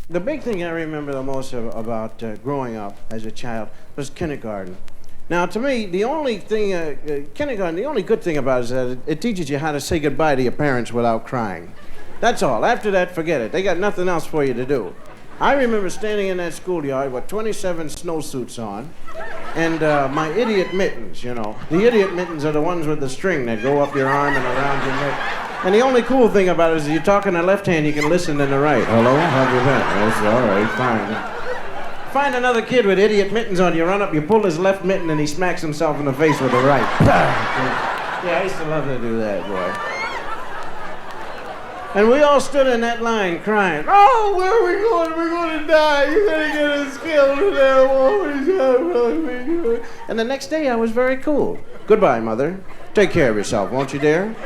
The big thing I remember the most about growing up as a child was kindergarten. Now, to me, the only thing, kindergarten, the only good thing about it is that it teaches you how to say goodbye to your parents without crying. That's all. After that, forget it. They got nothing else for you to do. I remember standing in that schoolyard with 27 snowsuits on and my idiot mittens, you know. The idiot mittens are the ones with the string that go up your arm and around your neck. And the only cool thing about it is you talk in the left hand, you can listen in the right. Hello, how have you been? That's all right, fine. Find another kid with idiot mittens on, you run up, you pull his left mitten, and he smacks himself in the face with the right. Yeah, I used to love to do that, boy. And we all stood in that line crying. Oh, where are we going? We're going to die. You're going to get us killed in there. And the next day, I was very cool. Goodbye, Mother. Take care of yourself, won't you, dear?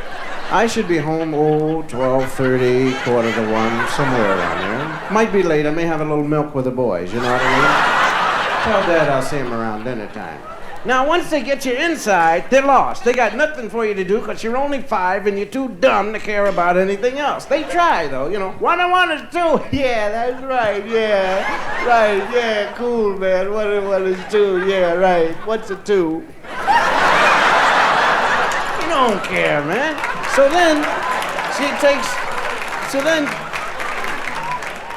I should be home, 12:30, quarter to 1, somewhere around there. Might be late. I may have a little milk with the boys, you know what I mean? Tell Dad I'll see him around dinner time. Now, once they get you inside, they're lost. They got nothing for you to do because you're only 5 and you're too dumb to care about anything else. They try, though, you know. 1 and 1 is 2. Yeah, that's right, yeah. Right, yeah, cool, man. 1 and 1 is 2. Yeah, right. What's a 2? You don't care, man. So then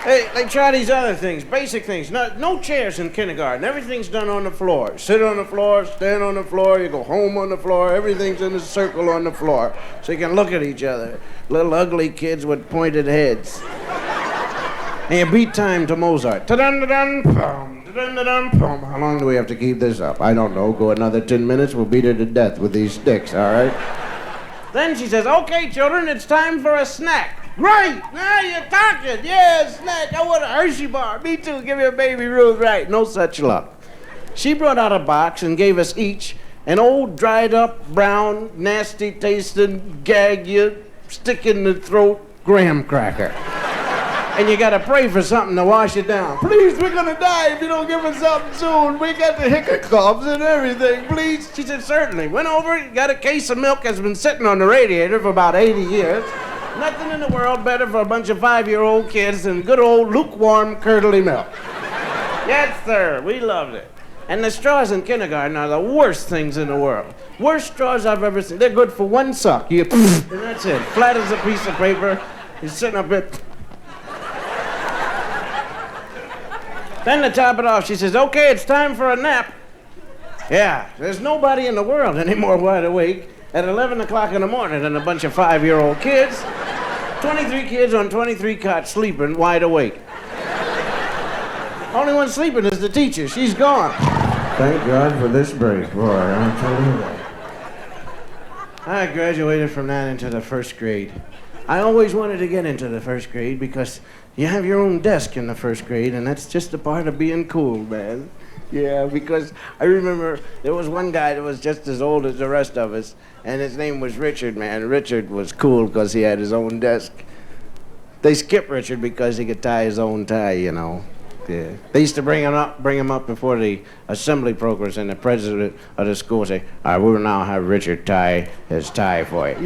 they try these other things, basic things. No chairs in kindergarten. Everything's done on the floor. Sit on the floor, stand on the floor, you go home on the floor. Everything's in a circle on the floor so you can look at each other. Little ugly kids with pointed heads. And you beat time to Mozart. Ta-dun-da-dun, pum, ta-dun-da-dun, pum. How long do we have to keep this up? I don't know. Go another 10 minutes, we'll beat her to death with these sticks, all right? Then she says, okay, children, it's time for a snack. Great! Now you're talking. Yeah, snack. I want a Hershey bar. Me too. Give me a Baby Ruth. Right. No such luck. She brought out a box and gave us each an old, dried up, brown, nasty tasting, gag you, stick in the throat graham cracker. And you gotta pray for something to wash it down. Please, we're gonna die if you don't give us something soon. We got the hiccups and everything. Please. She said, certainly. Went over, got a case of milk that's been sitting on the radiator for about 80 years. Nothing in the world better for a bunch of 5-year-old kids than good old lukewarm, curdly milk. Yes, sir. We loved it. And the straws in kindergarten are the worst things in the world. Worst straws I've ever seen. They're good for one suck. You and that's it. Flat as a piece of paper. You're sitting up there. Then to top it off, she says, okay, it's time for a nap. Yeah, there's nobody in the world anymore wide awake at 11 o'clock in the morning than a bunch of 5-year-old kids. 23 kids on 23 cots sleeping wide awake. Only one sleeping is the teacher. She's gone. Thank God for this break, boy. I'll tell you that. I graduated from that into the first grade. I always wanted to get into the first grade because you have your own desk in the first grade, and that's just a part of being cool, man. Yeah, because I remember there was one guy that was just as old as the rest of us, and his name was Richard, man. Richard was cool because he had his own desk. They skipped Richard because he could tie his own tie, you know. Yeah. They used to bring him up before the assembly progress, and the president of the school would say, all right, we will now have Richard tie his tie for you.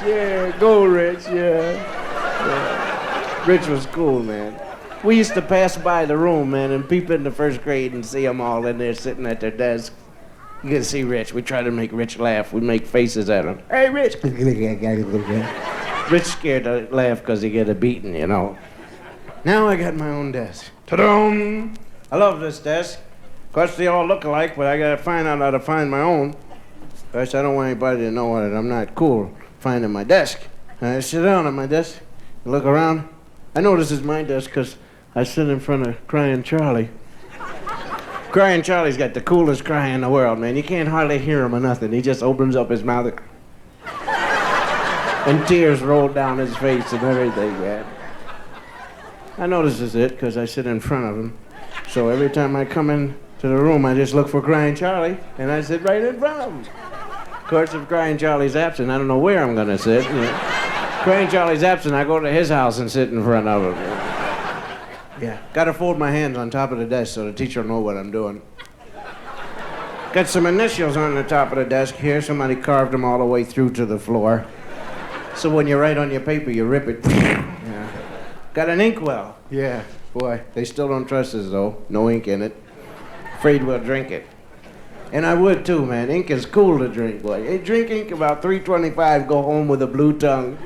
Yeah, go Rich, yeah. Rich was cool, man. We used to pass by the room, man, and peep in the first grade and see them all in there sitting at their desk. You can see Rich. We try to make Rich laugh. We make faces at him. Hey, Rich. Rich scared to laugh because he get a beating, you know. Now I got my own desk. Ta-dum! I love this desk. Of course, they all look alike, but I gotta find out how to find my own. First, I don't want anybody to know that I'm not cool finding my desk. I sit down at my desk, look around. I know this is my desk because I sit in front of Crying Charlie. Crying Charlie's got the coolest cry in the world, man. You can't hardly hear him or nothing. He just opens up his mouth and tears roll down his face and everything, man. I know this is it because I sit in front of him. So every time I come into the room, I just look for Crying Charlie, and I sit right in front of him. Of course, if Crying Charlie's absent, I don't know where I'm going to sit. You know. Crying Charlie's absent, I go to his house and sit in front of him. Yeah, got to fold my hands on top of the desk so the teacher will know what I'm doing. Got some initials on the top of the desk here. Somebody carved them all the way through to the floor. So when you write on your paper, you rip it. Yeah. Got an inkwell. Yeah, boy, they still don't trust us, though. No ink in it. Afraid we'll drink it. And I would, too, man. Ink is cool to drink, boy. Hey, drink ink about 3:25, go home with a blue tongue.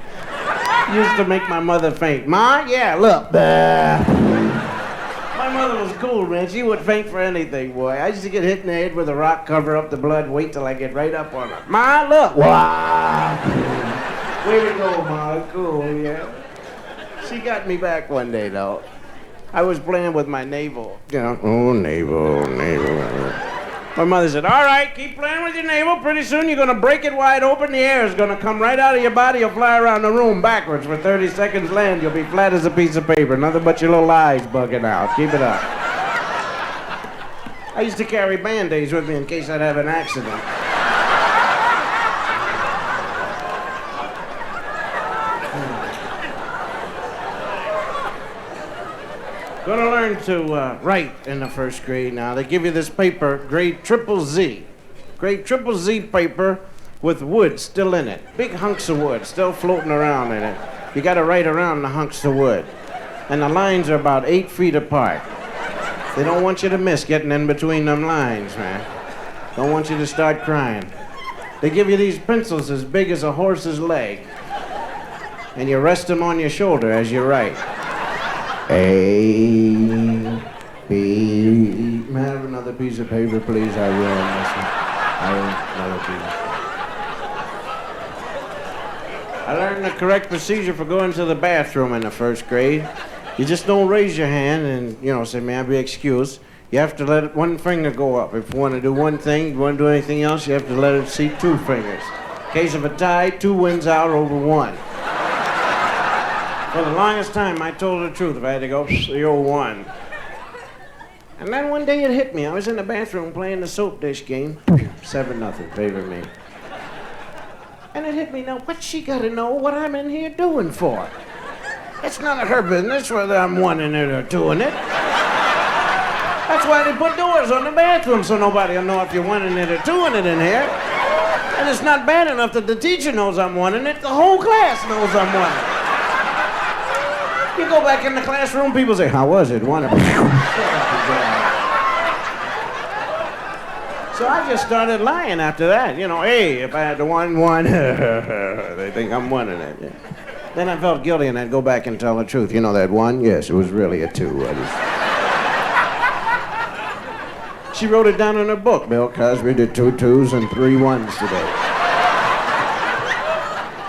Used to make my mother faint. Ma? Yeah, look. My mother was cool, man. She would faint for anything, boy. I used to get hit in the head with a rock, cover up the blood, wait till I get right up on her. Ma, look. Wow. Way to go, Ma. Cool, yeah. She got me back one day, though. I was playing with my navel. You know, oh, navel. My mother said, all right, keep playing with your navel. Pretty soon you're going to break it wide open. The air is going to come right out of your body. You'll fly around the room backwards for 30 seconds, land. You'll be flat as a piece of paper. Nothing but your little eyes bugging out. Keep it up. I used to carry Band-Aids with me in case I'd have an accident. Gonna learn to write in the first grade now. They give you this paper, grade triple Z. Grade triple Z paper with wood still in it. Big hunks of wood still floating around in it. You gotta write around the hunks of wood. And the lines are about 8 feet apart. They don't want you to miss getting in between them lines, man. Don't want you to start crying. They give you these pencils as big as a horse's leg. And you rest them on your shoulder as you write. A, B. May I have another piece of paper, please? I will. I will. Another piece. I learned the correct procedure for going to the bathroom in the first grade. You just don't raise your hand and, say, may I be excused? You have to let one finger go up. If you want to do one thing, you want to do anything else, you have to let it see 2 fingers. In case of a tie, 2 wins out over 1. For the longest time, I told the truth. If I had to go, you're 1. And then one day it hit me. I was in the bathroom playing the soap dish game. 7-0, favor me. And it hit me, now, what's she got to know what I'm in here doing for? It's none of her business whether I'm 1 it or 2 it. That's why they put doors on the bathroom so nobody will know if you're 1 it or 2 it in here. And it's not bad enough that the teacher knows I'm 1 it, the whole class knows I'm 1 it. You go back in the classroom, people say, how was it? 1 So I just started lying after that. Hey, if I had the 1, they think I'm 1 it. Yeah. Then I felt guilty and I'd go back and tell the truth. You know that 1? Yes, it was really a 2. She wrote it down in her book. Bill Cosby did 2 2s and 3 1s today.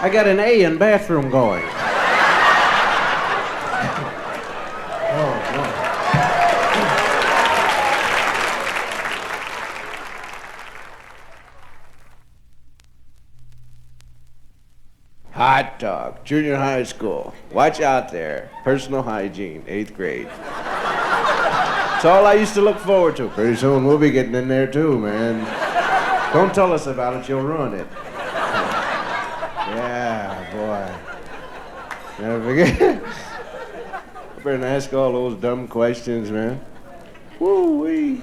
I got an A in bathroom going. Hot dog, junior high school. Watch out there. Personal hygiene, 8th grade. It's all I used to look forward to. Pretty soon we'll be getting in there too, man. Don't tell us about it, you'll ruin it. Yeah, boy. Never forget. I better ask all those dumb questions, man. Woo-wee.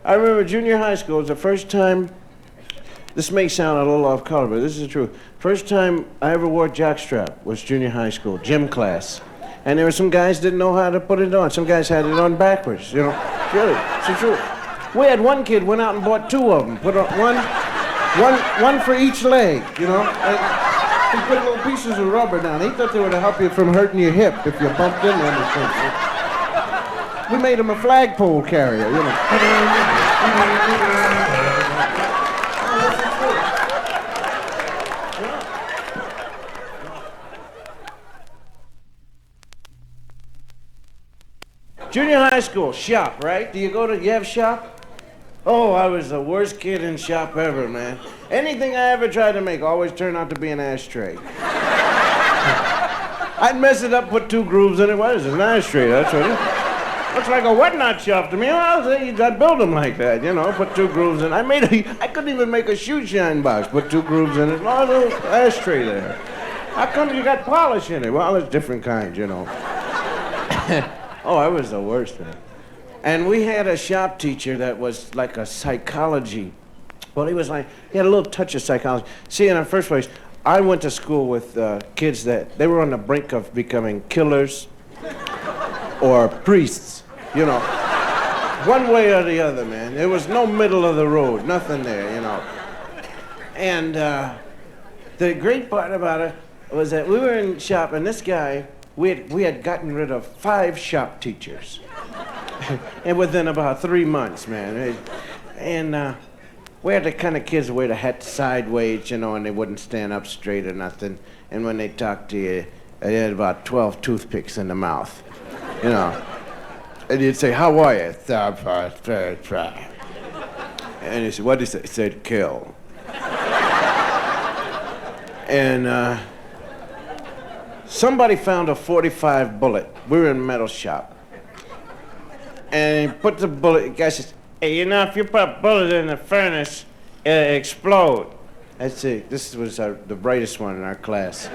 I remember junior high school was the first time. This may sound a little off color, but this is the truth. First time I ever wore a jockstrap was junior high school, gym class. And there were some guys didn't know how to put it on. Some guys had it on backwards, Really, it's the truth. We had one kid went out and bought 2 of them. Put on one for each leg, And he put little pieces of rubber down. He thought they were to help you from hurting your hip if you bumped into anything. We made him a flagpole carrier, Junior high school, shop, right? Do you have shop? Oh, I was the worst kid in shop ever, man. Anything I ever tried to make always turned out to be an ashtray. I'd mess it up, put 2 grooves in it. What is it? An ashtray, that's what it is. Looks like a whatnot shop to me. Well, I'd build them like that, put 2 grooves in it. I couldn't even make a shoe shine box, put 2 grooves in it. Oh, little ashtray there. How come you got polish in it? Well, it's different kinds, Oh, I was the worst, man. And we had a shop teacher that was like a psychology. Well, he had a little touch of psychology. See, in the first place, I went to school with kids that, they were on the brink of becoming killers, or priests, you know. One way or the other, man. There was no middle of the road, nothing there, you know. And the great part about it was that we were in shop, and this guy, we had gotten rid of 5 shop teachers. And within about 3 months, man. And we had the kind of kids who wear the hat sideways, you know, and they wouldn't stand up straight or nothing. And when they talked to you, they had about 12 toothpicks in the mouth, you know. And you'd say, how are you? And he said, what did he say? He said, kill. And somebody found a .45 bullet. We were in a metal shop. And he put the bullet, the guy says, hey, you know, if you put a bullet in the furnace, it'll explode. I'd say, this was the brightest one in our class.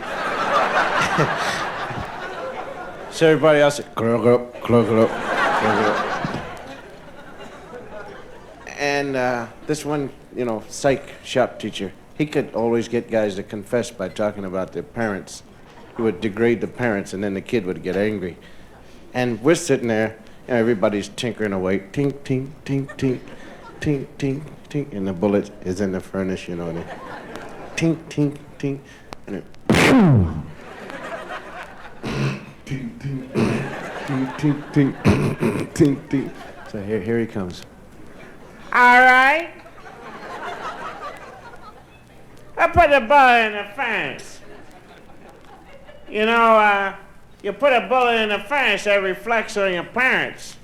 So everybody else said, clog it up, clog it up, clog it up. And this one, you know, psych shop teacher, he could always get guys to confess by talking about their parents. He would degrade the parents, and then the kid would get angry. And we're sitting there, you know, everybody's tinkering away, tink, tink, tink, tink, tink, tink, tink, and the bullet is in the furnace, you know, and it, tink, tink, tink, and it, tink, tink, tink, tink, tink, tink, tink. So here he comes. All right. I put a bullet in the furnace. You know, you put a bullet in the furnace that reflects on your parents.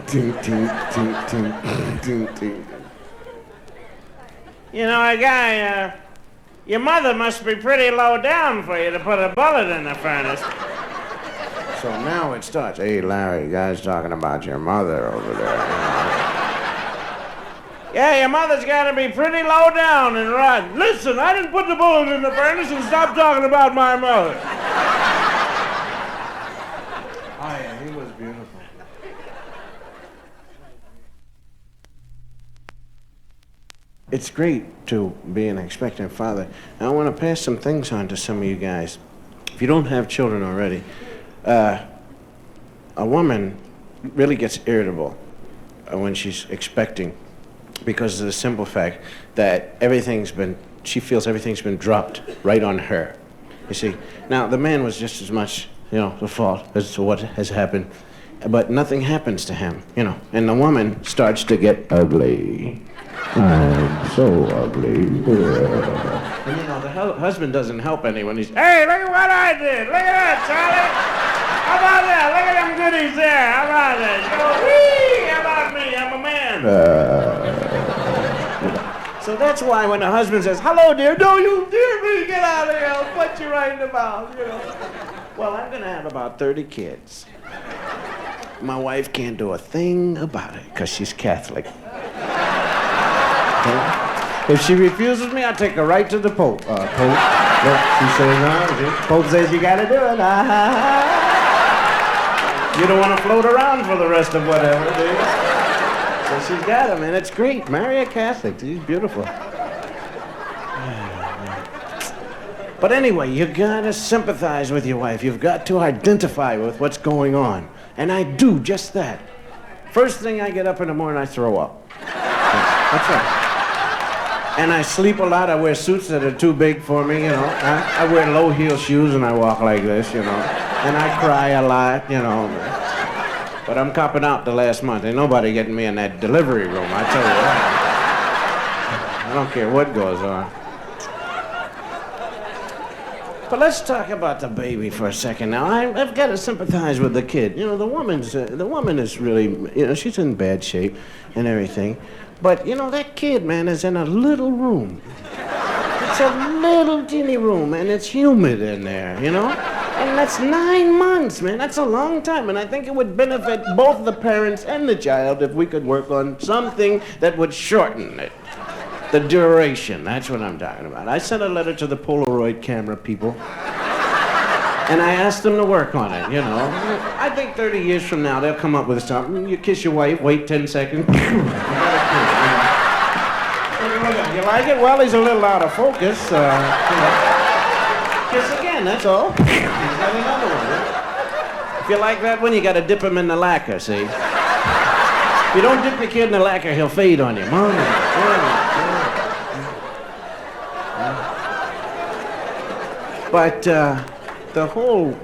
Ting, ting, ting, ting, ting, ting. You know, a guy, your mother must be pretty low down for you to put a bullet in the furnace. So now it starts. Hey, Larry, you guys talking about your mother over there. You know? Yeah, your mother's got to be pretty low down and rotten. Listen, I didn't put the bullet in the furnace, and stop talking about my mother. Oh, yeah, he was beautiful. It's great to be an expectant father. I want to pass some things on to some of you guys. If you don't have children already, a woman really gets irritable when she's expecting, because of the simple fact that she feels everything's been dropped right on her. You see, now the man was just as much, you know, the fault as to what has happened, but nothing happens to him, you know, and the woman starts to get ugly. I'm so ugly. Yeah. And you know, the husband doesn't help anyone. He's, hey, look at what I did. Look at that, Charlie. How about that? Look at them goodies there. How about that? You go, whee! How about me? I'm a man. So that's why when the husband says, hello, dear, no, you dear me, get out of here. I'll punch you right in the mouth, you know. Well, I'm going to have about 30 kids. My wife can't do a thing about it because she's Catholic. Okay? If she refuses me, I'll take her right to the Pope. Pope, look, she says, no. Pope says you got to do it. You don't want to float around for the rest of whatever, do you? So she's got him, and it's great. Marry a Catholic. She's beautiful. But anyway, you gotta sympathize with your wife. You've got to identify with what's going on. And I do just that. First thing I get up in the morning, I throw up. That's right. And I sleep a lot. I wear suits that are too big for me, you know. I wear low heel shoes and I walk like this, you know. And I cry a lot, you know. But I'm copping out the last month. Ain't nobody getting me in that delivery room, I tell you that. I don't care what goes on. But let's talk about the baby for a second now. I've got to sympathize with the kid. You know, the woman is really, you know, she's in bad shape and everything. But, you know, that kid, man, is in a little room. It's a little teeny room, and it's humid in there, you know? And that's 9 months, man. That's a long time. And I think it would benefit both the parents and the child if we could work on something that would shorten it. The duration, that's what I'm talking about. I sent a letter to the Polaroid camera people, and I asked them to work on it, you know. I think 30 years from now, they'll come up with something. You kiss your wife, wait 10 seconds. You like it? Well, he's a little out of focus. You know. Kiss again, that's all. He's got another one. If you like that one, you gotta dip him in the lacquer, see? If you don't dip your kid in the lacquer, he'll fade on you. But the whole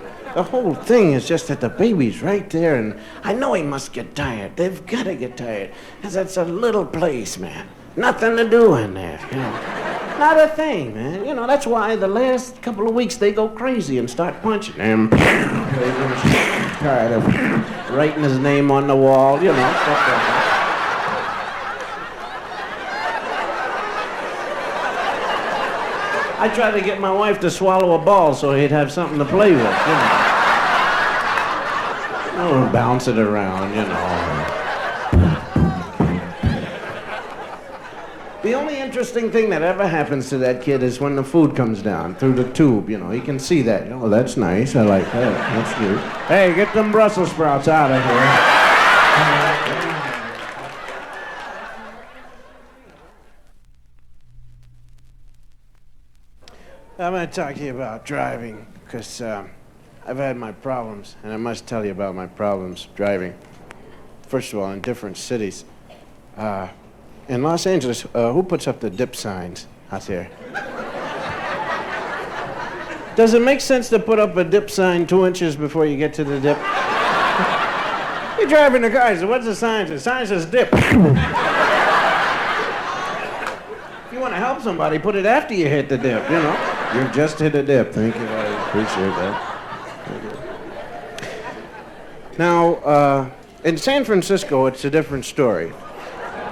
thing is just that the baby's right there, and I know he must get tired. They've got to get tired, because it's a little place, man. Nothing to do in there, you know. Not a thing, man. You know, that's why the last couple of weeks they go crazy and start punching him. Tired of writing his name on the wall, you know, stuff like that. I tried to get my wife to swallow a ball so he'd have something to play with, you know. Oh, bounce it around, you know. The only interesting thing that ever happens to that kid is when the food comes down through the tube, you know. He can see that. Oh, that's nice. I like that. That's good. Hey, get them Brussels sprouts out of here. I'm going to talk to you about driving, because I've had my problems, and I must tell you about my problems driving. First of all, in different cities. In Los Angeles, who puts up the dip signs out there? Does it make sense to put up a dip sign 2 inches before you get to the dip? You're driving the car, so what's the sign say? The sign says dip. If you want to help somebody, put it after you hit the dip, you know. You've just hit a dip. Thank you. I appreciate that. Thank you. Now, in San Francisco, it's a different story.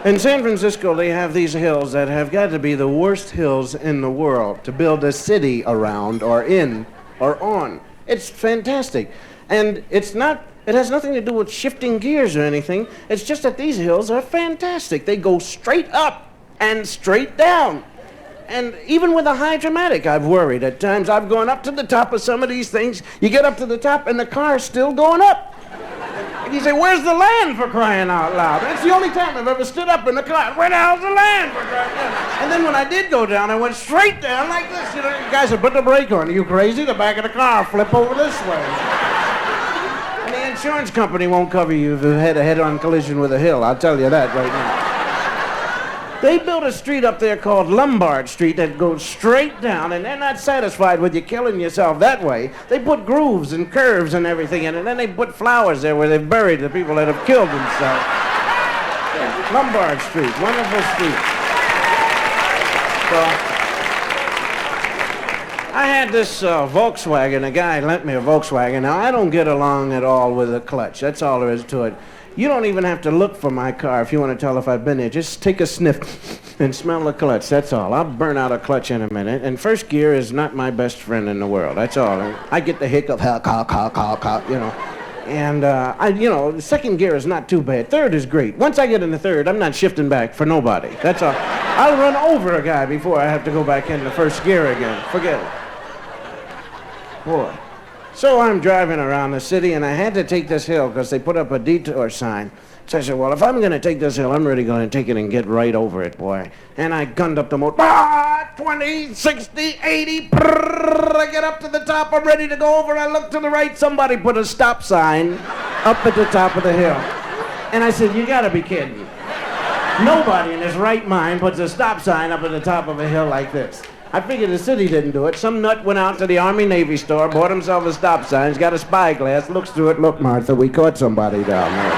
In San Francisco, they have these hills that have got to be the worst hills in the world to build a city around or in or on. It's fantastic. And it has nothing to do with shifting gears or anything. It's just that these hills are fantastic. They go straight up and straight down. And even with a high dramatic, I've worried. At times, I've gone up to the top of some of these things. You get up to the top, and the car's still going up. And you say, where's the land, for crying out loud? That's the only time I've ever stood up in the car. Where the hell's the land, for crying out loud? And then when I did go down, I went straight down like this. You know, you guys said, put the brake on. Are you crazy? The back of the car flip over this way. And the insurance company won't cover you if you had a head-on collision with a hill. I'll tell you that right now. They built a street up there called Lombard Street that goes straight down, and they're not satisfied with you killing yourself that way. They put grooves and curves and everything in it, and then they put flowers there where they've buried the people that have killed themselves. Yeah. Lombard Street, wonderful street. So, I had this Volkswagen. A guy lent me a Volkswagen. Now, I don't get along at all with a clutch. That's all there is to it. You don't even have to look for my car if you want to tell if I've been there. Just take a sniff and smell the clutch. That's all. I'll burn out a clutch in a minute. And first gear is not my best friend in the world. That's all. I get the hiccup, you know. And, the second gear is not too bad. Third is great. Once I get in the third, I'm not shifting back for nobody. That's all. I'll run over a guy before I have to go back into first gear again. Forget it. Boy. So I'm driving around the city, and I had to take this hill because they put up a detour sign. So I said, well, if I'm going to take this hill, I'm really going to take it and get right over it, boy. And I gunned up the motor. 20, 60, 80. I get up to the top. I'm ready to go over. I look to the right. Somebody put a stop sign up at the top of the hill. And I said, you got to be kidding me. Nobody in his right mind puts a stop sign up at the top of a hill like this. I figured the city didn't do it. Some nut went out to the Army-Navy store, bought himself a stop sign, he's got a spyglass, looks through it, look, Martha, we caught somebody down there.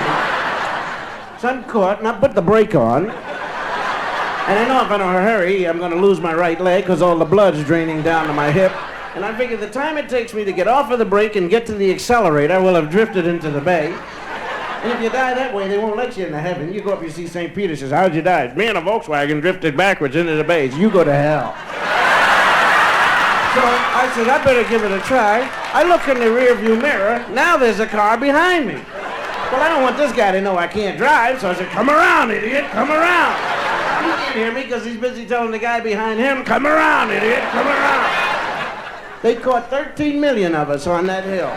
So I'm caught, and I put the brake on. And I know if I don't hurry, I'm going to lose my right leg because all the blood's draining down to my hip. And I figured the time it takes me to get off of the brake and get to the accelerator will have drifted into the bay. And if you die that way, they won't let you into heaven. You go up, you see St. Peter, says, how'd you die? Me and a Volkswagen drifted backwards into the bays. You go to hell. So I said, I better give it a try. I look in the rearview mirror. Now there's a car behind me. Well, I don't want this guy to know I can't drive, so I said, come around, idiot, come around. He can't hear me because he's busy telling the guy behind him, come around, idiot, come around. They caught 13 million of us on that hill.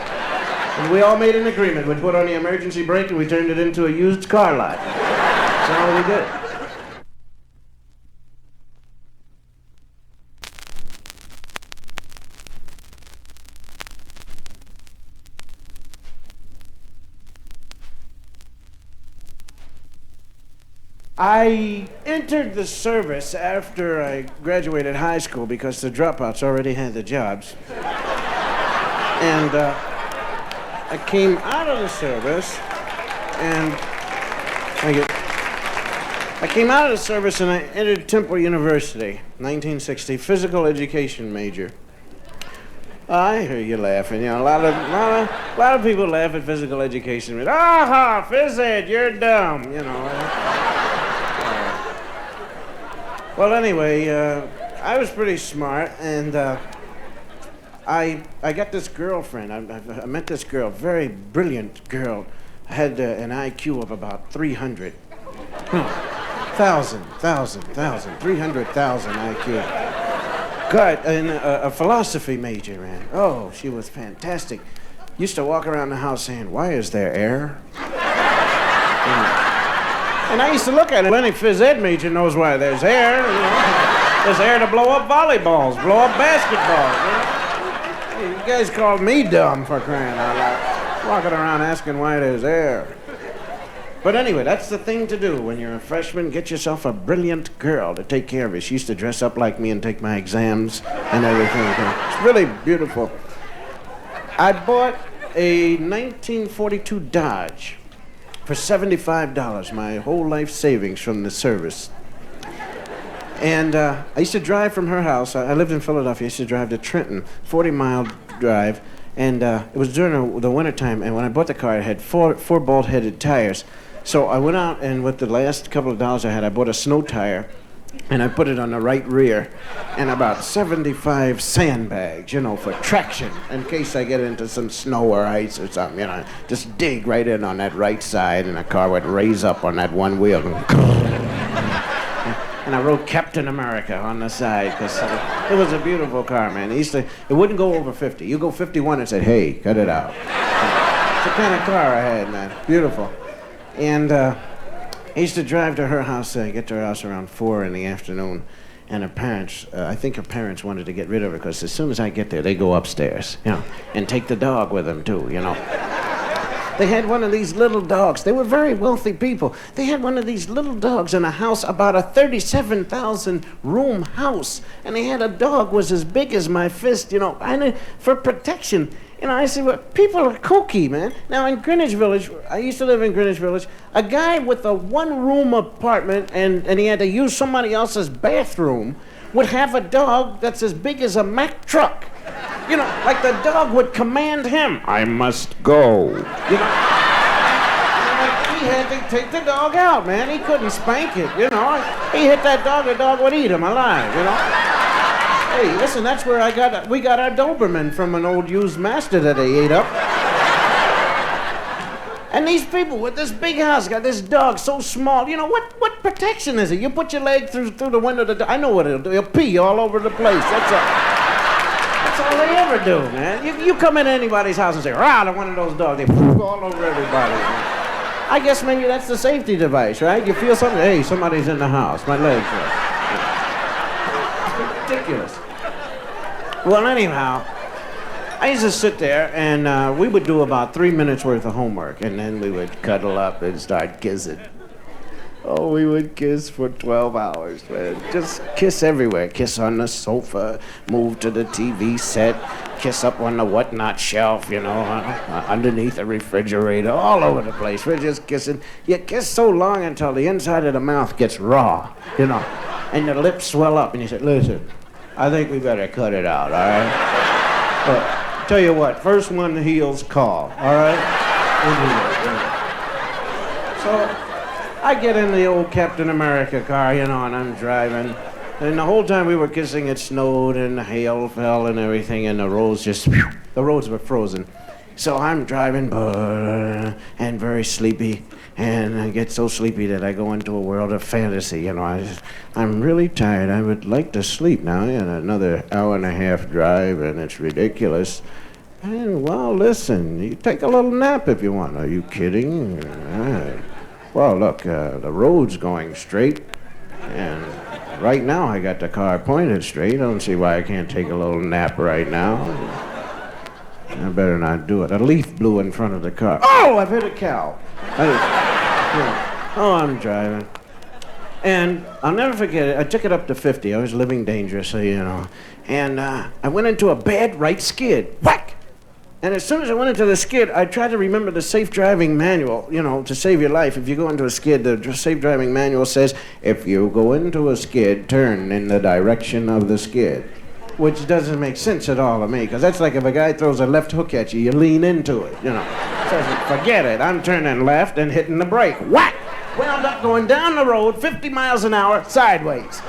And we all made an agreement. We put on the emergency brake and we turned it into a used car lot. That's all we did. I entered the service after I graduated high school because the dropouts already had the jobs. And I came out of the service and I came out of the service and I entered Temple University, 1960, physical education major. I hear you laughing. You know, a lot of people laugh at physical education. Aha, phys ed, you're dumb. You know. Well, anyway, I was pretty smart, and I got this girlfriend. I met this girl, very brilliant girl. Had an IQ of about 300. 300,000 IQ. God, and a philosophy major, man. Oh, she was fantastic. Used to walk around the house saying, "Why is there air?" And I used to look at it. Any phys ed major knows why there's air. You know? There's air to blow up volleyballs, blow up basketballs. You know? You guys called me dumb for crying out loud. Walking around asking why there's air. But anyway, that's the thing to do when you're a freshman. Get yourself a brilliant girl to take care of you. She used to dress up like me and take my exams and everything. It's really beautiful. I bought a 1942 Dodge for $75, my whole life savings from the service. And I used to drive from her house. I lived in Philadelphia. I used to drive to Trenton, 40-mile drive. And it was during the wintertime. And when I bought the car, it had four bald-headed tires. So I went out, and with the last couple of dollars I had, I bought a snow tire, and I put it on the right rear, and about 75 sandbags, you know, for traction, in case I get into some snow or ice or something, you know. Just dig right in on that right side, and the car would raise up on that one wheel. And I wrote Captain America on the side, because it was a beautiful car, man. It wouldn't go over 50. You go 51 and said, "Hey, cut it out." It's the kind of car I had, man. Beautiful. And I used to drive to her house, get to her house around 4 in the afternoon, and her parents, I think her parents wanted to get rid of her, because as soon as I get there, they go upstairs, you know, and take the dog with them, too, you know. They had one of these little dogs. They were very wealthy people. They had one of these little dogs in a house, about a 37,000-room house, and they had a dog was as big as my fist, you know, for protection. You know, I said, well, people are kooky, man. Now, in Greenwich Village, I used to live in Greenwich Village, a guy with a one-room apartment and he had to use somebody else's bathroom would have a dog that's as big as a Mack truck. You know, like the dog would command him, "I must go." You know? He had to take the dog out, man. He couldn't spank it, you know. He hit that dog, the dog would eat him alive, you know. Hey, listen, that's where we got our Doberman from an old used master that they ate up. And these people with this big house got this dog so small. You know, what protection is it? You put your leg through the window of the dog. I know what it'll do. It'll pee all over the place. That's all they ever do, man. You come into anybody's house and say, "Rah," to one of those dogs, they poop all over everybody. I guess maybe that's the safety device, right? You feel something, hey, somebody's in the house. My legs are. It's ridiculous. Well, anyhow, I used to sit there, and we would do about 3 minutes worth of homework, and then we would cuddle up and start kissing. Oh, we would kiss for 12 hours, man. Just kiss everywhere. Kiss on the sofa, move to the TV set, kiss up on the whatnot shelf, you know, underneath the refrigerator, all over the place. We're just kissing. You kiss so long until the inside of the mouth gets raw, you know, and your lips swell up, and you say, "Listen, I think we better cut it out, all right? But tell you what, first one heals call, all right?" So I get in the old Captain America car, you know, and I'm driving. And the whole time we were kissing, it snowed and the hail fell and everything, and the roads were frozen. So I'm driving, and very sleepy, and I get so sleepy that I go into a world of fantasy, you know. I'm really tired. I would like to sleep now. And another hour and a half drive, and it's ridiculous. And, well, listen, you take a little nap if you want. Are you kidding? Well, look, the road's going straight, and right now I got the car pointed straight. I don't see why I can't take a little nap right now. I better not do it. A leaf blew in front of the car. Oh, I've hit a cow. Oh, I'm driving. And I'll never forget it. I took it up to 50. I was living dangerously, you know. And I went into a bad right skid. Whack! And as soon as I went into the skid, I tried to remember the safe driving manual, you know, to save your life. If you go into a skid, the safe driving manual says, if you go into a skid, turn in the direction of the skid. Which doesn't make sense at all to me, because that's like if a guy throws a left hook at you, you lean into it, you know. So forget it. I'm turning left and hitting the brake. Whack! Wound up going down the road 50 miles an hour sideways,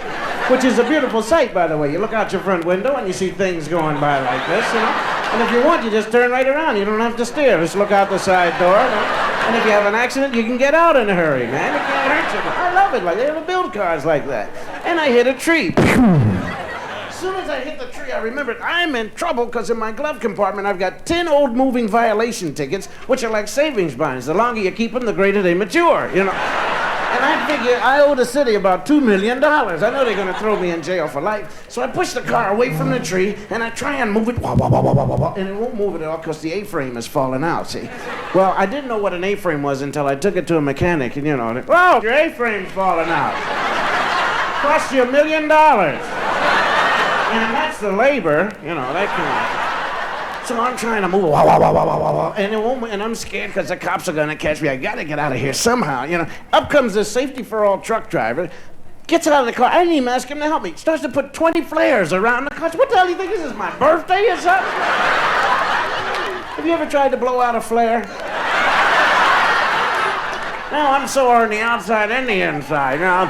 which is a beautiful sight, by the way. You look out your front window and you see things going by like this, you know. And if you want, you just turn right around. You don't have to steer. Just look out the side door. You know? And if you have an accident, you can get out in a hurry, man. It can't hurt you. I love it. Like, they don't build cars like that. And I hit a tree. As soon as I hit the tree, I remembered I'm in trouble because in my glove compartment, I've got 10 old moving violation tickets, which are like savings bonds. The longer you keep them, the greater they mature, you know. And I figure I owe the city about $2 million. I know they're going to throw me in jail for life. So I push the car away from the tree, and I try and move it, and it won't move it at all because the A-frame is falling out, see? Well, I didn't know what an A-frame was until I took it to a mechanic, and you know, whoa, your A-frame's falling out. Cost you $1 million. And that's the labor, you know, that kind of... So I'm trying to move, and it won't, and I'm scared because the cops are going to catch me. I got to get out of here somehow, you know. Up comes the safety-for-all truck driver, gets out of the car. I didn't even ask him to help me. Starts to put 20 flares around the car. What the hell do you think this is, my birthday or something? Have you ever tried to blow out a flare? No, I'm sore on the outside and the inside, you know.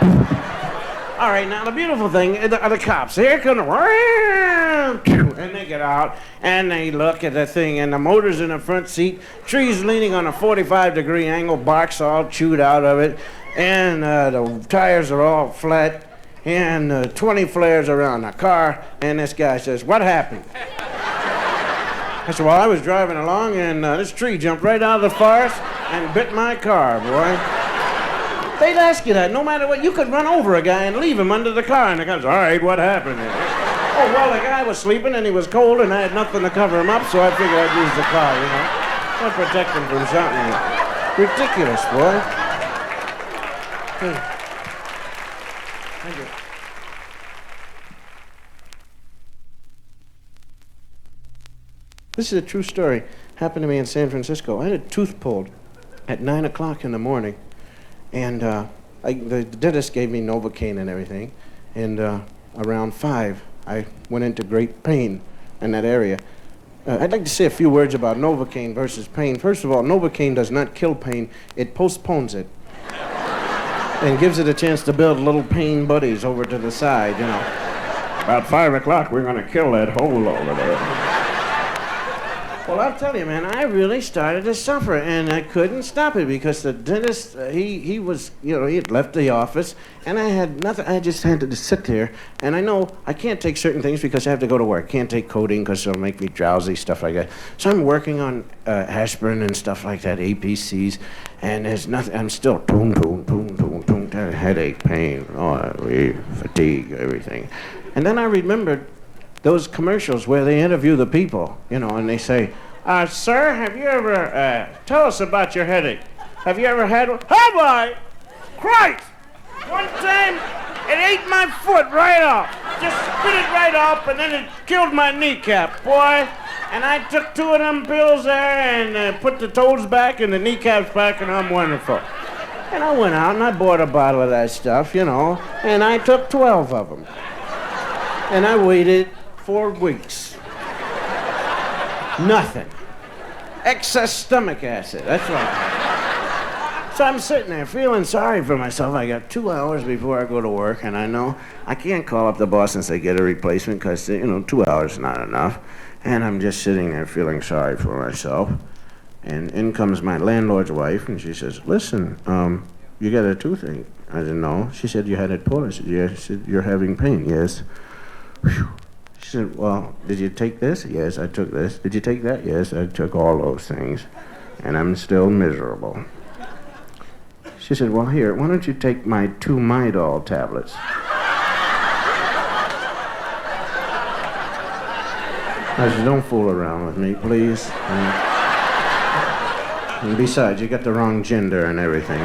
All right, now the beautiful thing are the cops. Here come and they get out and they look at the thing, and the motor's in the front seat, tree's leaning on a 45-degree angle, bark's all chewed out of it, and the tires are all flat, and 20 flares around the car, and this guy says, "What happened?" I said, "Well, I was driving along, and this tree jumped right out of the forest and bit my car, boy." They'd ask you that, no matter what. You could run over a guy and leave him under the car, and the guy says, "All right, what happened?" Oh, well, the guy was sleeping, and he was cold, and I had nothing to cover him up, so I figured I'd use the car, you know. I'd protect him from something. Ridiculous, boy. Thank you. This is a true story. Happened to me in San Francisco. I had a tooth pulled at 9 o'clock in the morning. And the dentist gave me Novocaine and everything. And around 5, I went into great pain in that area. I'd like to say a few words about Novocaine versus pain. First of all, Novocaine does not kill pain. It postpones it. And gives it a chance to build little pain buddies over to the side, you know. About 5 o'clock, we're going to kill that hole over there. Well, I'll tell you, man, I really started to suffer, and I couldn't stop it because the dentist, he was, you know, he had left the office, and I had nothing. I just had to sit there, and I know I can't take certain things because I have to go to work. Can't take codeine because it'll make me drowsy, stuff like that. So I'm working on aspirin and stuff like that, APCs, and there's nothing. I'm still headache, pain, fatigue, everything. And then I remembered those commercials where they interview the people, you know, and they say, "Sir, have you ever, tell us about your headache. Have you ever had one?" "Have I? Christ! One time, it ate my foot right off. Just spit it right off, and then it killed my kneecap, boy. And I took 2 of them pills there and put the toes back and the kneecaps back, and I'm wonderful." And I went out and I bought a bottle of that stuff, you know, and I took 12 of them. And I waited 4 weeks. Nothing. Excess stomach acid, that's right. So I'm sitting there feeling sorry for myself. I got 2 hours before I go to work, and I know I can't call up the boss and say get a replacement because, you know, 2 hours is not enough. And I'm just sitting there feeling sorry for myself. And in comes my landlord's wife, and she says, "Listen, you got a toothache." I said, "No." She said, "You had it pulled." I said, "Yes." She said, "You're having pain." "Yes." Whew. She said, "Well, did you take this?" "Yes, I took this." "Did you take that?" "Yes, I took all those things. And I'm still miserable." She said, "Well, here, why don't you take my 2 Midol tablets?" I said, "Don't fool around with me, please. And besides, you got the wrong gender and everything.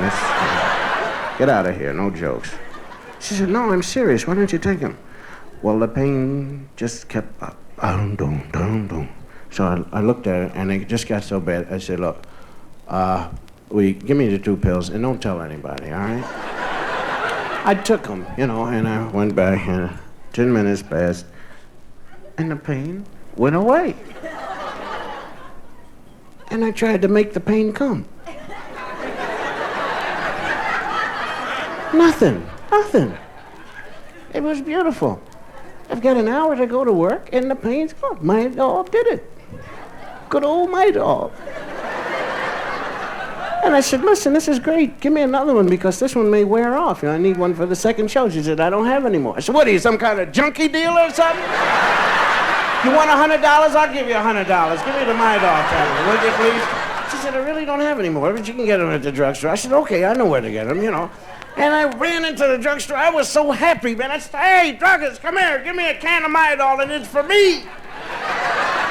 Get out of here, no jokes." She said, no, I'm serious. Why don't you take them? Well, the pain just kept up. So I looked at it, and it just got so bad. I said, look, give me the 2 pills, and don't tell anybody, all right? I took them, and I went back, and 10 minutes passed, and the pain went away. And I tried to make the pain come. Nothing. It was beautiful. I've got an hour to go to work, and the pain's gone. My doll did it. Good old my doll. And I said, listen, this is great. Give me another one because this one may wear off. I need one for the second show. She said, I don't have any more. I said, what are you, some kind of junkie dealer or something? You want $100? I'll give you $100. Give me the my doll tablet, would you please? She said, I really don't have any more, but you can get them at the drugstore. I said, okay, I know where to get them, And I ran into the drugstore. I was so happy, man. I said, hey, druggist, come here. Give me a can of my doll, and it's for me.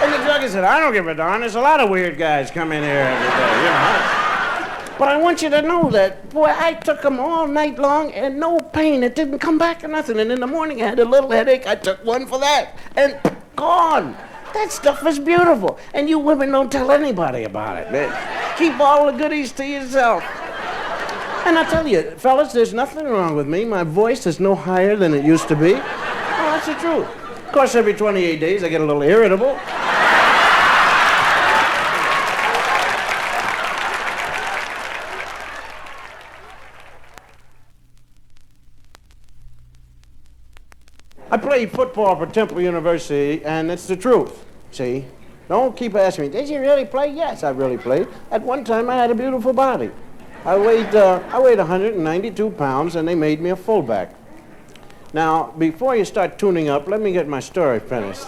And the druggist said, I don't give a darn. There's a lot of weird guys come in here every day, But I want you to know that, boy, I took them all night long and no pain. It didn't come back or nothing. And in the morning, I had a little headache. I took one for that, and gone. That stuff is beautiful. And you women don't tell anybody about it, man. Keep all the goodies to yourself. And I tell you, fellas, there's nothing wrong with me. My voice is no higher than it used to be. Oh, that's the truth. Of course, every 28 days, I get a little irritable. I played football for Temple University, and it's the truth, see? Don't keep asking me, did you really play? Yes, I really played. At one time, I had a beautiful body. I weighed 192 pounds, and they made me a fullback. Now, before you start tuning up, let me get my story finished.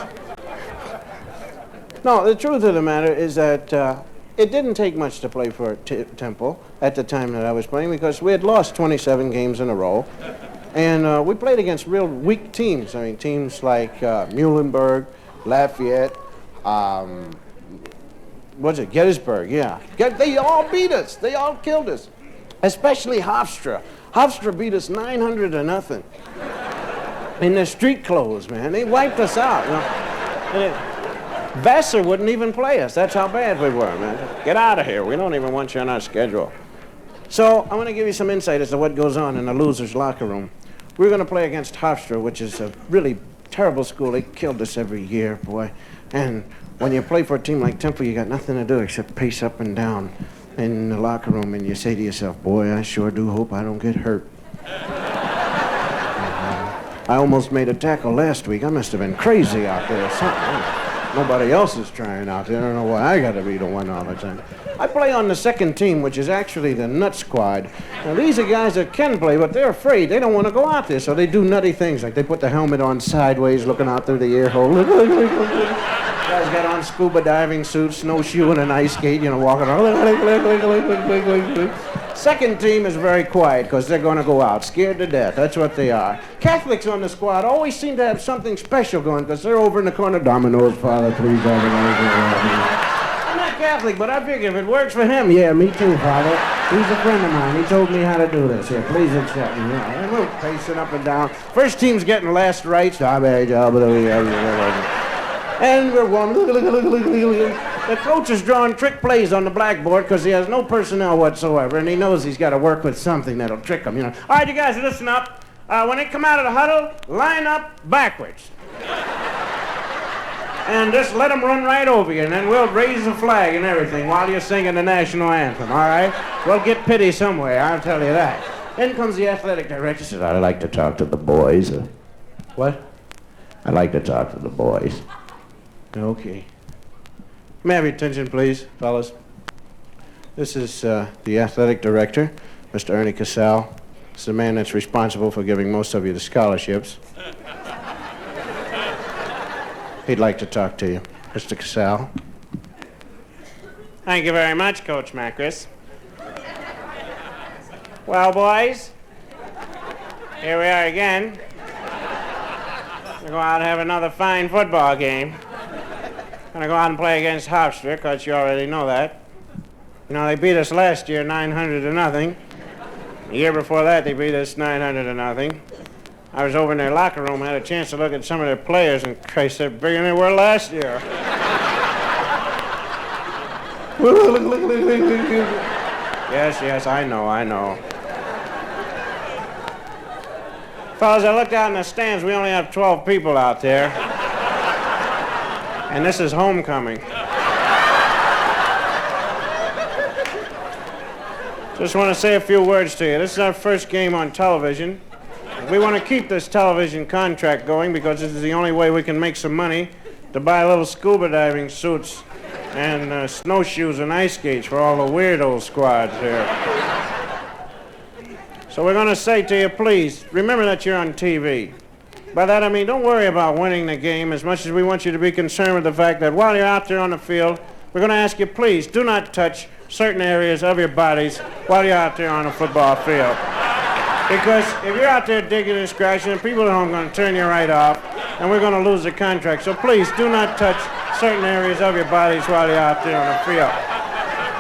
No, the truth of the matter is that it didn't take much to play for Temple at the time that I was playing because we had lost 27 games in a row. And we played against real weak teams. I mean, teams like Muhlenberg, Lafayette, Gettysburg, yeah. They all beat us. They all killed us. Especially Hofstra. Hofstra beat us 900-0. In their street clothes, man. They wiped us out. Vassar wouldn't even play us. That's how bad we were, man. Get out of here. We don't even want you on our schedule. So I want to give you some insight as to what goes on in the loser's locker room. We're going to play against Hofstra, which is a really terrible school. They killed us every year, boy. And when you play for a team like Temple, you got nothing to do except pace up and down in the locker room, and you say to yourself, boy, I sure do hope I don't get hurt. I almost made a tackle last week. I must have been crazy out there or something. Nobody else is trying out there. I don't know why I got to be the one all the time. I play on the second team, which is actually the nut squad. Now, these are guys that can play, but they're afraid. They don't want to go out there, so they do nutty things, like they put the helmet on sideways, looking out through the ear hole. Guys got on scuba diving suits, snowshoeing and ice skate, walking around. Second team is very quiet because they're going to go out, scared to death. That's what they are. Catholics on the squad always seem to have something special going because they're over in the corner. Dominoes, Father, please. I'm not Catholic, but I figure if it works for him, yeah, me too, Father. He's a friend of mine. He told me how to do this. Here, please accept me. And we're pacing up and down. First team's getting last rights. And we're going. The coach is drawing trick plays on the blackboard because he has no personnel whatsoever, and he knows he's got to work with something that'll trick him. All right, you guys, listen up. When they come out of the huddle, line up backwards. And just let them run right over you, and then we'll raise the flag and everything while you're singing the national anthem, all right? We'll get pity somewhere, I'll tell you that. Then comes the athletic director, says, I'd like to talk to the boys. What? I'd like to talk to the boys. Okay. May I have your attention, please, fellas? This is the athletic director, Mr. Ernie Casal. This is the man that's responsible for giving most of you the scholarships. He'd like to talk to you. Mr. Casal. Thank you very much, Coach Macris. Well, boys, here we are again. We'll go out and have another fine football game. Gonna go out and play against Hofstra, because you already know that. They beat us last year 900-0. The year before that, they beat us 900-0. I was over in their locker room, had a chance to look at some of their players, and Christ, they're bigger than they were last year. Yes, I know. Fellas, I looked out in the stands. We only have 12 people out there. And this is homecoming. Just want to say a few words to you. This is our first game on television. We want to keep this television contract going because this is the only way we can make some money to buy little scuba diving suits and snowshoes and ice skates for all the weirdo squads here. So we're going to say to you, please, remember that you're on TV. By that I mean, don't worry about winning the game as much as we want you to be concerned with the fact that while you're out there on the field, we're going to ask you, please, do not touch certain areas of your bodies while you're out there on a football field. Because if you're out there digging and scratching, people at home are going to turn you right off, and we're going to lose the contract. So please, do not touch certain areas of your bodies while you're out there on the field.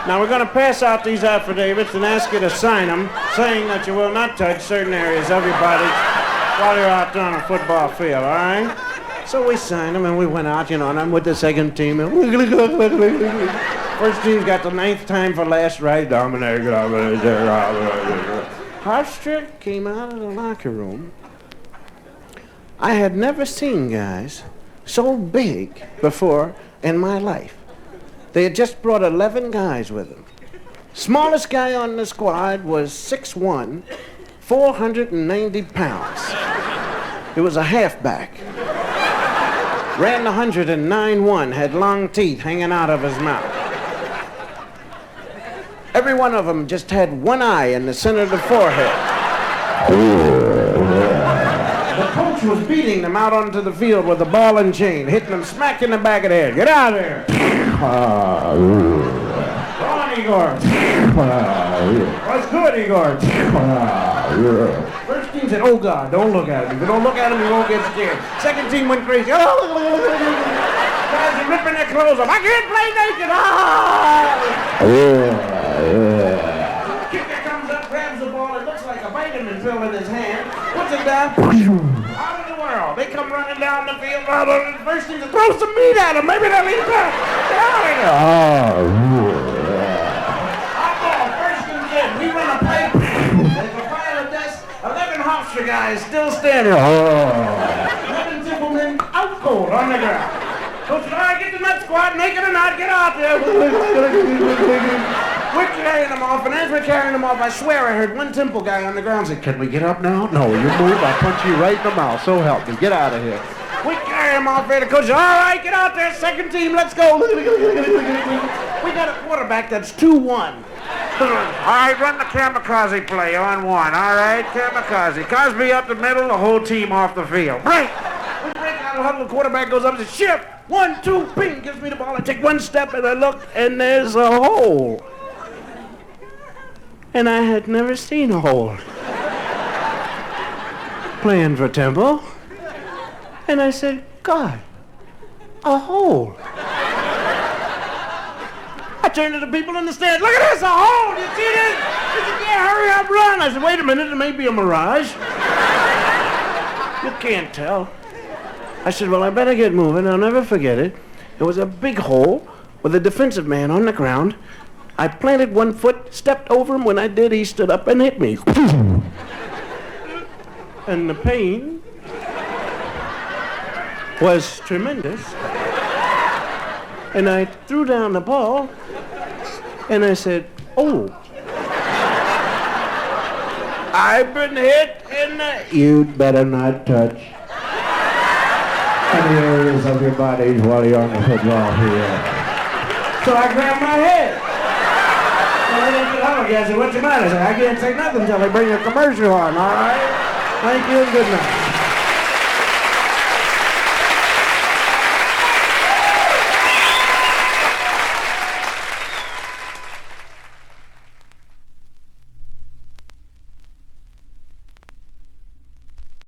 Now, we're going to pass out these affidavits and ask you to sign them, saying that you will not touch certain areas of your bodies while you're out there on a football field, all right? So we signed them, and we went out, and I'm with the second team. First team's got the 9th time for last right. Hofstra came out of the locker room. I had never seen guys so big before in my life. They had just brought 11 guys with them. Smallest guy on the squad was 6'1", 490 pounds. He was a halfback. Ran 109-1, had long teeth hanging out of his mouth. Every one of them just had one eye in the center of the forehead. The coach was beating them out onto the field with a ball and chain, hitting them smack in the back of the head. Get out of there! Go on, Igor. What's good, Igor? First team said, oh, God, don't look at him. If you don't look at him, you won't get scared. Second team went crazy. Guys are ripping their clothes off. I can't play naked. Kicker comes up, grabs the ball. It looks like a vitamin pill in his hand. Puts it down. Out of the world. They come running down the field. The first team to throw some meat at him. Maybe they'll eat that. Get out of here. First and 10. We run a play. There's a pile of dust. 11 Hofstra guys still standing. 11 Timplemen out cold on the ground. Coach said, all right, get the nut squad, naked or not, get out there. We're carrying them off, and as we're carrying them off, I swear I heard one Temple guy on the ground say, can we get up now? No, you move, I'll punch you right in the mouth, so help me. Get out of here. We carry them off there. The coach said, all right, get out there, second team, let's go. We got a quarterback that's 2-1. All right, run the kamikaze play on one. All right, kamikaze. Cosby up the middle, the whole team off the field. Break! We break out of the huddle, the quarterback goes up and says, shift! 1, 2, ping, gives me the ball. I take one step and I look, and there's a hole. And I had never seen a hole. Playing for Temple. And I said, God, a hole. I turned to the people in the stands, look at this, a hole, you see this? They said, yeah, hurry up, run. I said, wait a minute, it may be a mirage. You can't tell. I said, well, I better get moving. I'll never forget it. It was a big hole with a defensive man on the ground. I planted one foot, stepped over him. When I did, he stood up and hit me. And the pain was tremendous. And I threw down the ball, and I said, oh. I've been hit in the... You'd better not touch any areas of your bodies while you're on the football field. So I grabbed my head. And I looked at Howard. I said, what's the matter? I said, I can't say nothing until they bring a commercial on, all right? Thank you and good night.